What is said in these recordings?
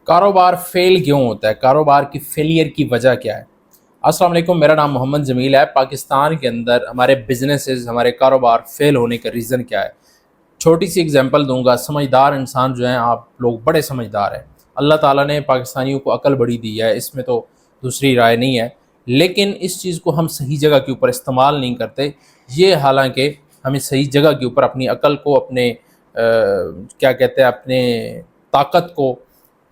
کاروبار فیل کیوں ہوتا ہے؟ کاروبار کی فیلئر کی وجہ کیا ہے؟ السلام علیکم، میرا نام محمد جمیل ہے۔ پاکستان کے اندر ہمارے بزنسز، ہمارے کاروبار فیل ہونے کا ریزن کیا ہے؟ چھوٹی سی اگزامپل دوں گا۔ سمجھدار انسان جو ہیں، آپ لوگ بڑے سمجھدار ہیں، اللہ تعالیٰ نے پاکستانیوں کو عقل بڑی دی ہے، اس میں تو دوسری رائے نہیں ہے، لیکن اس چیز کو ہم صحیح جگہ کے اوپر استعمال نہیں کرتے۔ یہ حالانکہ ہمیں صحیح جگہ کے اوپر اپنی عقل کو، اپنے اپنے طاقت کو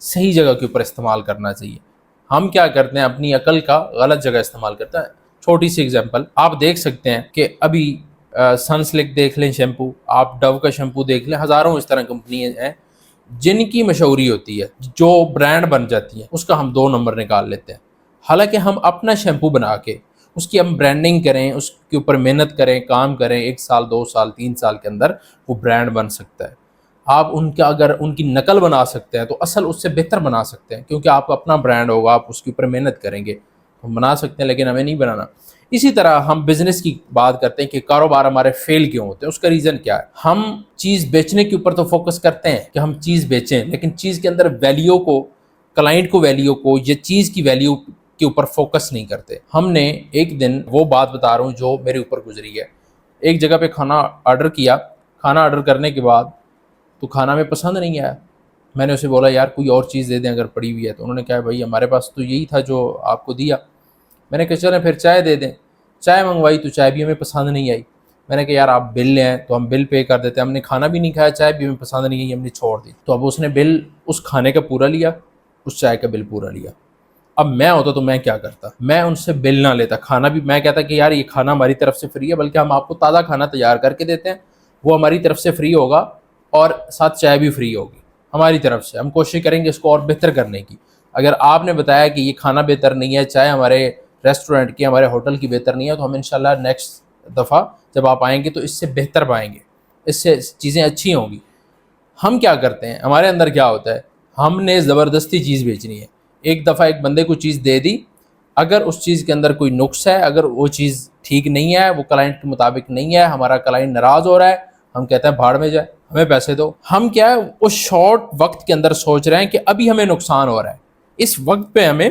صحیح جگہ کے اوپر استعمال کرنا چاہیے۔ ہم کیا کرتے ہیں؟ اپنی عقل کا غلط جگہ استعمال کرتے ہیں۔ چھوٹی سی اگزامپل آپ دیکھ سکتے ہیں کہ ابھی سنسلک دیکھ لیں، شیمپو، آپ ڈو کا شیمپو دیکھ لیں، ہزاروں اس طرح کمپنی ہیں جن کی مشہوری ہوتی ہے، جو برانڈ بن جاتی ہے، اس کا ہم 2 نمبر نکال لیتے ہیں۔ حالانکہ ہم اپنا شیمپو بنا کے اس کی ہم برانڈنگ کریں، اس کے اوپر محنت کریں، کام کریں، 1 سال 2 سال 3 سال کے اندر وہ برانڈ بن سکتا ہے۔ آپ اگر ان کی نقل بنا سکتے ہیں تو اصل اس سے بہتر بنا سکتے ہیں، کیونکہ آپ اپنا برانڈ ہوگا، آپ اس کے اوپر محنت کریں گے، ہم بنا سکتے ہیں، لیکن ہمیں نہیں بنانا۔ اسی طرح ہم بزنس کی بات کرتے ہیں کہ کاروبار ہمارے فیل کیوں ہوتے ہیں، اس کا ریزن کیا ہے؟ ہم چیز بیچنے کے اوپر تو فوکس کرتے ہیں کہ ہم چیز بیچیں، لیکن چیز کے اندر ویلیو کو، کلائنٹ کو ویلیو کو، یا چیز کی ویلیو کے اوپر فوکس نہیں کرتے۔ ہم نے ایک دن وہ بات بتا رہا ہوں جو میرے اوپر گزری ہے۔ ایک جگہ پہ کھانا آرڈر کیا، کھانا آرڈر کرنے کے بعد تو کھانا میں پسند نہیں آیا۔ میں نے اسے بولا یار کوئی اور چیز دے دیں اگر پڑی ہوئی ہے، تو انہوں نے کہا بھائی ہمارے پاس تو یہی تھا جو آپ کو دیا۔ میں نے کہا چلیں پھر چائے دے دیں۔ چائے منگوائی تو چائے بھی ہمیں پسند نہیں آئی۔ میں نے کہا یار آپ بل لیں تو ہم بل پے کر دیتے، ہم نے کھانا بھی نہیں کھایا، چائے بھی ہمیں پسند نہیں آئی، ہم نے چھوڑ دی۔ تو اب اس نے بل اس کھانے کا پورا لیا، اس چائے کا بل پورا لیا۔ اب میں ہوتا تو میں کیا کرتا؟ میں ان سے بل نہ لیتا، کھانا بھی میں کہتا کہ یار یہ کھانا ہماری طرف سے فری ہے، بلکہ ہم آپ کو تازہ کھانا تیار کر کے دیتے ہیں، وہ ہماری طرف سے فری ہوگا اور ساتھ چائے بھی فری ہوگی ہماری طرف سے۔ ہم کوشش کریں گے اس کو اور بہتر کرنے کی۔ اگر آپ نے بتایا کہ یہ کھانا بہتر نہیں ہے، چائے ہمارے ریسٹورنٹ کی، ہمارے ہوٹل کی بہتر نہیں ہے، تو ہم انشاءاللہ نیکسٹ دفعہ جب آپ آئیں گے تو اس سے بہتر پائیں گے، اس سے چیزیں اچھی ہوں گی۔ ہم کیا کرتے ہیں؟ ہمارے اندر کیا ہوتا ہے؟ ہم نے زبردستی چیز بیچنی ہے۔ ایک دفعہ ایک بندے کو چیز دے دی، اگر اس چیز کے اندر کوئی نقص ہے، اگر وہ چیز ٹھیک نہیں ہے، وہ کلائنٹ کے مطابق نہیں ہے، ہمارا کلائنٹ ناراض ہو رہا ہے، ہم کہتے ہیں بھاڑ میں جائے، ہمیں پیسے دو۔ ہم کیا ہے اس شارٹ وقت کے اندر سوچ رہے ہیں کہ ابھی ہمیں نقصان ہو رہا ہے، اس وقت پہ ہمیں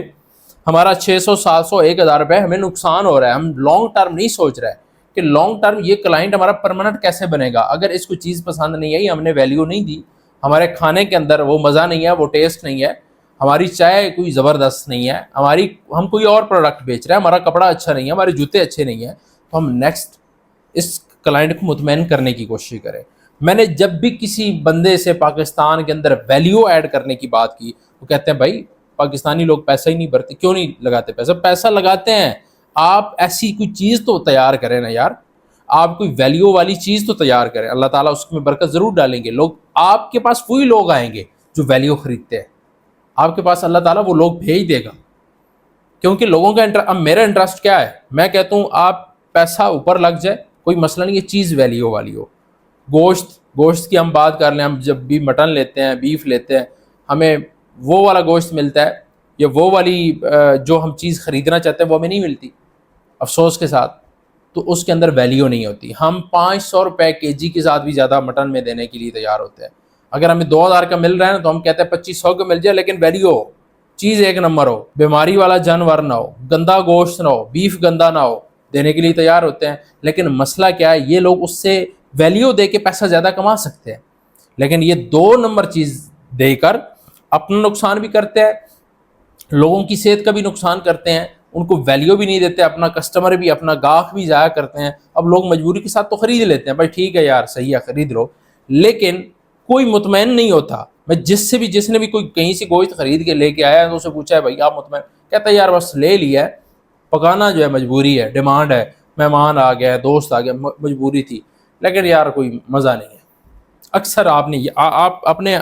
ہمارا 600 700 1000 روپے ہمیں نقصان ہو رہا ہے۔ ہم لانگ ٹرم نہیں سوچ رہے کہ لانگ ٹرم یہ کلائنٹ ہمارا پرماننٹ کیسے بنے گا۔ اگر اس کو چیز پسند نہیں آئی، ہم نے ویلیو نہیں دی، ہمارے کھانے کے اندر وہ مزہ نہیں ہے، وہ ٹیسٹ نہیں ہے، ہماری چائے کوئی زبردست نہیں ہے، ہم کوئی اور پروڈکٹ بیچ رہے ہیں، ہمارا کپڑا اچھا نہیں ہے، ہمارے جوتے اچھے نہیں ہیں، تو ہم نیکسٹ اس کلائنٹ کو مطمئن کرنے کی کوشش کریں۔ میں نے جب بھی کسی بندے سے پاکستان کے اندر ویلیو ایڈ کرنے کی بات کی، وہ کہتے ہیں بھائی پاکستانی لوگ پیسہ ہی نہیں بھرتے، کیوں نہیں لگاتے پیسہ؟ پیسہ لگاتے ہیں، آپ ایسی کوئی چیز تو تیار کریں نا یار، آپ کوئی ویلیو والی چیز تو تیار کریں، اللہ تعالیٰ اس میں برکت ضرور ڈالیں گے۔ لوگ آپ کے پاس وہی لوگ آئیں گے جو ویلیو خریدتے ہیں، آپ کے پاس اللہ تعالیٰ وہ لوگ بھیج دے گا، کیونکہ لوگوں کا اب میرا انٹرسٹ کیا ہے؟ میں کہتا ہوں آپ پیسہ اوپر لگ جائے کوئی مسئلہ نہیں، یہ چیز ویلیو والی ہو۔ گوشت کی ہم بات کر لیں، ہم جب بھی مٹن لیتے ہیں، بیف لیتے ہیں، ہمیں وہ والا گوشت ملتا ہے یا وہ والی جو ہم چیز خریدنا چاہتے ہیں وہ ہمیں نہیں ملتی، افسوس کے ساتھ، تو اس کے اندر ویلیو نہیں ہوتی۔ ہم 500 روپے کے جی کے ساتھ بھی زیادہ مٹن میں دینے کے لیے تیار ہوتے ہیں۔ اگر ہمیں 2000 کا مل رہا ہے نا تو ہم کہتے ہیں 2500 کا مل جائے، لیکن ویلیو ہو، چیز ایک نمبر ہو، بیماری والا جانور نہ ہو، گندا گوشت نہ ہو، بیف گندا نہ ہو، دینے کے لیے تیار ہوتے ہیں۔ لیکن مسئلہ کیا ہے؟ یہ لوگ اس سے ویلیو دے کے پیسہ زیادہ کما سکتے ہیں، لیکن یہ 2 نمبر چیز دے کر اپنا نقصان بھی کرتے ہیں، لوگوں کی صحت کا بھی نقصان کرتے ہیں، ان کو ویلیو بھی نہیں دیتے، اپنا کسٹمر بھی، اپنا گاہک بھی ضائع کرتے ہیں۔ اب لوگ مجبوری کے ساتھ تو خرید لیتے ہیں، بھائی ٹھیک ہے یار صحیح ہے خرید لو، لیکن کوئی مطمئن نہیں ہوتا۔ میں جس نے بھی کوئی کہیں سے گوشت خرید کے لے کے آیا تو اسے پوچھا ہے بھائی آپ مطمئن؟ کہتا ہے یار بس لے لیا ہے، پکانا جو ہے مجبوری ہے، ڈیمانڈ ہے، مہمان آ گیا، دوست آ گیا، مجبوری تھی، لیکن یار کوئی مزہ نہیں ہے۔ اکثر آپ اپنے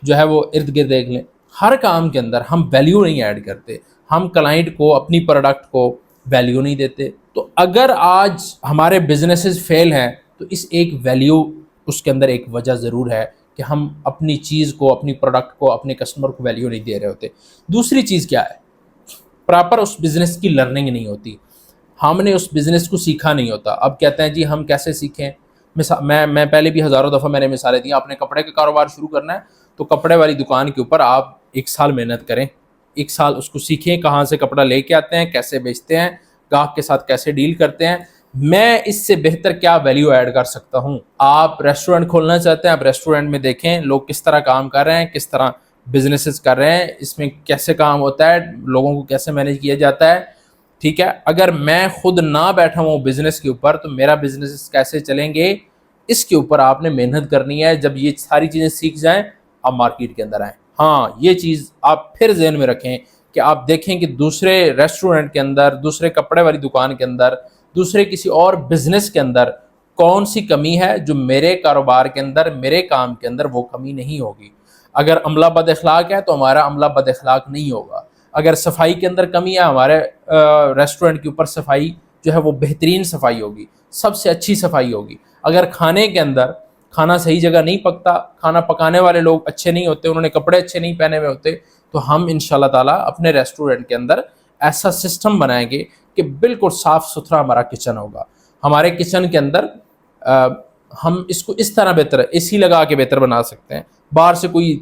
جو ہے وہ ارد گرد دیکھ لیں، ہر کام کے اندر ہم ویلیو نہیں ایڈ کرتے، ہم کلائنٹ کو، اپنی پروڈکٹ کو ویلیو نہیں دیتے۔ تو اگر آج ہمارے بزنسز فیل ہیں تو اس ایک ویلیو، اس کے اندر ایک وجہ ضرور ہے کہ ہم اپنی چیز کو، اپنی پروڈکٹ کو، اپنے کسٹمر کو ویلیو نہیں دے رہے ہوتے۔ دوسری چیز کیا ہے؟ پراپر اس بزنس کی لرننگ نہیں ہوتی، ہم نے اس بزنس کو سیکھا نہیں ہوتا۔ اب کہتے ہیں جی ہم کیسے سیکھیں؟ میں پہلے بھی ہزاروں دفعہ میں نے مثالیں دی، آپ نے کپڑے کا کاروبار شروع کرنا ہے تو کپڑے والی دکان کے اوپر آپ 1 سال محنت کریں, 1 سال اس کو سیکھیں, کہاں سے کپڑا لے کے آتے ہیں, کیسے بیچتے ہیں, گاہک کے ساتھ کیسے ڈیل کرتے ہیں, میں اس سے بہتر کیا ویلیو ایڈ کر سکتا ہوں. آپ ریسٹورینٹ کھولنا چاہتے ہیں, آپ ریسٹورینٹ میں دیکھیں لوگ کس طرح کام کر رہے ہیں, کس طرح بزنسز کر رہے ہیں, اس میں کیسے کام ہوتا ہے, لوگوں کو کیسے مینیج کیا جاتا ہے. ٹھیک ہے, اگر میں خود نہ بیٹھا ہوں بزنس کے اوپر تو میرا بزنس کیسے چلیں گے, اس کے اوپر آپ نے محنت کرنی ہے. جب یہ ساری چیزیں سیکھ جائیں آپ مارکیٹ کے اندر آئیں. ہاں, یہ چیز آپ پھر ذہن میں رکھیں کہ آپ دیکھیں کہ دوسرے ریسٹورینٹ کے اندر, دوسرے کپڑے والی دکان کے اندر, دوسرے کسی اور بزنس کے اندر کون سی کمی ہے جو میرے کاروبار کے اندر, میرے کام کے اندر وہ کمی نہیں ہوگی. اگر عملہ بد اخلاق ہے تو ہمارا عملہ بد اخلاق نہیں ہوگا. اگر صفائی کے اندر کمی ہے, ہمارے ریسٹورینٹ کے اوپر صفائی جو ہے وہ بہترین صفائی ہوگی, سب سے اچھی صفائی ہوگی. اگر کھانے کے اندر کھانا صحیح جگہ نہیں پکتا, کھانا پکانے والے لوگ اچھے نہیں ہوتے, انہوں نے کپڑے اچھے نہیں پہنے ہوئے ہوتے, تو ہم انشاءاللہ تعالیٰ اپنے ریسٹورینٹ کے اندر ایسا سسٹم بنائیں گے کہ بالکل صاف ستھرا ہمارا کچن ہوگا. ہمارے کچن کے اندر ہم اس کو اس طرح بہتر اے سی لگا کے بہتر بنا سکتے ہیں. باہر سے کوئی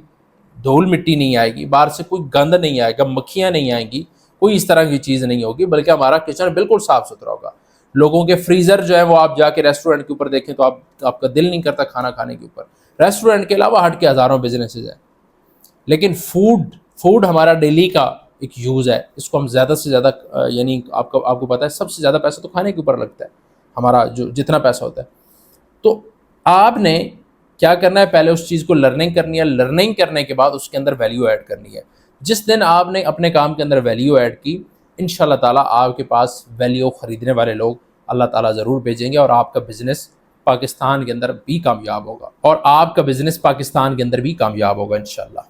دھول مٹی نہیں آئے گی, باہر سے کوئی گند نہیں آئے گا, مکھیاں نہیں آئیں گی, کوئی اس طرح کی چیز نہیں ہوگی, بلکہ ہمارا کچن بالکل صاف ستھرا ہوگا. لوگوں کے فریزر جو ہے وہ آپ جا کے ریسٹورینٹ کے اوپر دیکھیں تو آپ کا دل نہیں کرتا کھانا کھانے کے اوپر. ریسٹورینٹ کے علاوہ ہٹ کے ہزاروں بزنسز ہیں, لیکن فوڈ ہمارا ڈیلی کا ایک یوز ہے. اس کو ہم زیادہ سے زیادہ یعنی آپ کو پتہ ہے سب سے زیادہ پیسہ تو کھانے کے اوپر لگتا ہے, ہمارا جو جتنا پیسہ ہوتا ہے. تو آپ نے کیا کرنا ہے, پہلے اس چیز کو لرننگ کرنی ہے, لرننگ کرنے کے بعد اس کے اندر ویلیو ایڈ کرنی ہے. جس دن آپ نے اپنے کام کے اندر ویلیو ایڈ کی, انشاءاللہ تعالیٰ آپ کے پاس ویلیو خریدنے والے لوگ اللہ تعالیٰ ضرور بھیجیں گے, اور آپ کا بزنس پاکستان کے اندر بھی کامیاب ہوگا, اور آپ کا بزنس پاکستان کے اندر بھی کامیاب ہوگا انشاءاللہ.